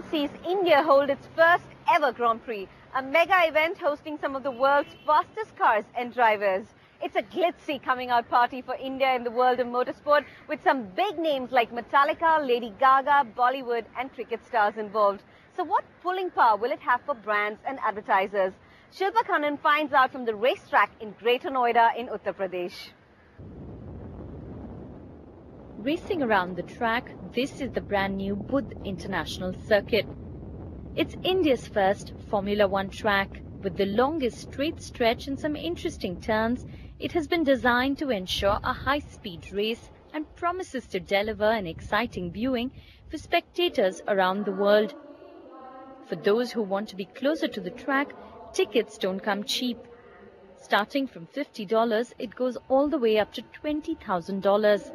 sees India hold its first ever Grand Prix, a mega event hosting some of the world's fastest cars and drivers. It's a glitzy coming out party for India in the world of motorsport, with some big names like Metallica, Lady Gaga, Bollywood and cricket stars involved. So what pulling power will it have for brands and advertisers? Shilpa Kannan finds out from the racetrack in Greater Noida in Uttar Pradesh. Racing around the track, this is the brand new Budh International Circuit. It's India's first Formula One track. With the longest straight stretch and some interesting turns, it has been designed to ensure a high-speed race and promises to deliver an exciting viewing for spectators around the world. For those who want to be closer to the track, tickets don't come cheap. Starting from $50, it goes all the way up to $20,000.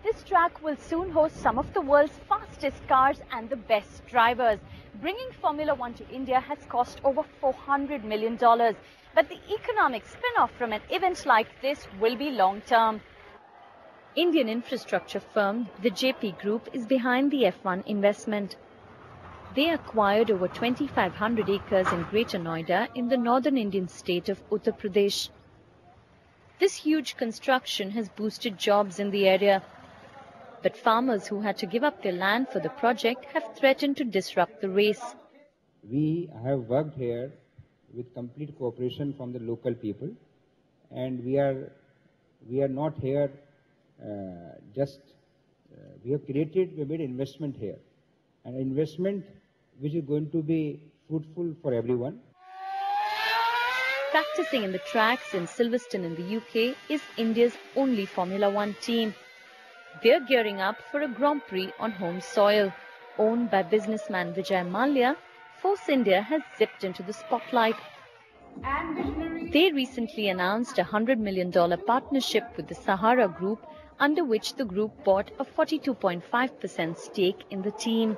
This track will soon host some of the world's fastest cars and the best drivers. Bringing Formula One to India has cost over $400 million. But the economic spin-off from an event like this will be long-term. Indian infrastructure firm, the JP Group, is behind the F1 investment. They acquired over 2,500 acres in Greater Noida in the northern Indian state of Uttar Pradesh. This huge construction has boosted jobs in the area. But farmers who had to give up their land for the project have threatened to disrupt the race. We have worked here with complete cooperation from the local people, and we are not here we have made investment here, an investment which is going to be fruitful for everyone. Practicing in the tracks in Silverstone in the UK is India's only Formula One team. They're gearing up for a Grand Prix on home soil. Owned by businessman Vijay Mallya, Force India has zipped into the spotlight. They recently announced a $100 million partnership with the Sahara Group, under which the group bought a 42.5% stake in the team.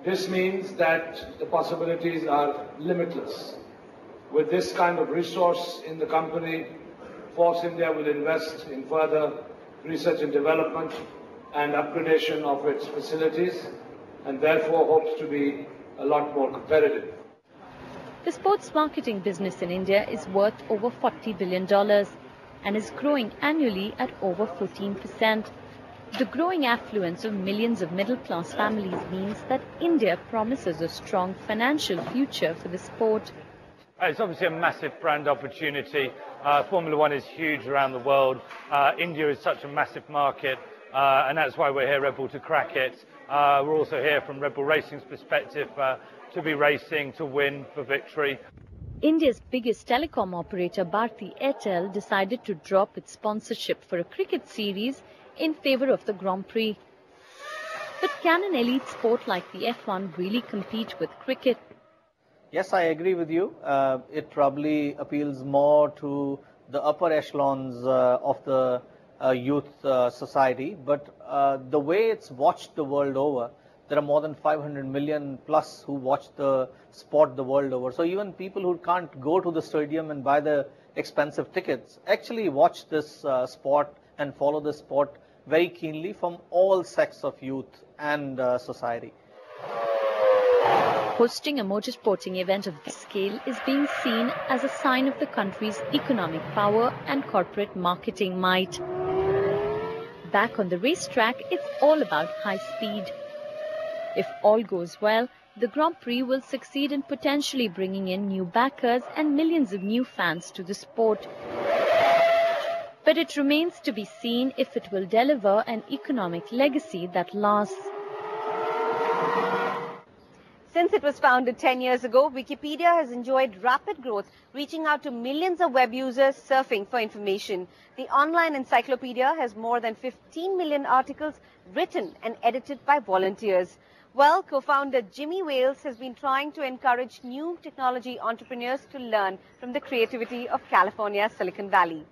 This means that the possibilities are limitless. With this kind of resource in the company, Force India will invest in further research and development and upgradation of its facilities, and therefore hopes to be a lot more competitive. The sports marketing business in India is worth over $40 billion and is growing annually at over 14%. The growing affluence of millions of middle-class families means that India promises a strong financial future for the sport. It's obviously a massive brand opportunity. Formula One is huge around the world. India is such a massive market, and that's why we're here, Red Bull, to crack it. We're also here from Red Bull Racing's perspective to be racing, to win for victory. India's biggest telecom operator, Bharti Airtel, decided to drop its sponsorship for a cricket series in favour of the Grand Prix. But can an elite sport like the F1 really compete with cricket? Yes, I agree with you. It probably appeals more to the upper echelons of the youth society. But the way it's watched the world over, there are more than 500 million plus who watch the sport the world over. So even people who can't go to the stadium and buy the expensive tickets actually watch this sport and follow the sport very keenly from all sects of youth and society. Hosting a motorsporting event of this scale is being seen as a sign of the country's economic power and corporate marketing might. Back on the racetrack, it's all about high speed. If all goes well, the Grand Prix will succeed in potentially bringing in new backers and millions of new fans to the sport. But it remains to be seen if it will deliver an economic legacy that lasts. Since it was founded 10 years ago, Wikipedia has enjoyed rapid growth, reaching out to millions of web users surfing for information. The online encyclopedia has more than 15 million articles written and edited by volunteers. Well, co-founder Jimmy Wales has been trying to encourage new technology entrepreneurs to learn from the creativity of California's Silicon Valley.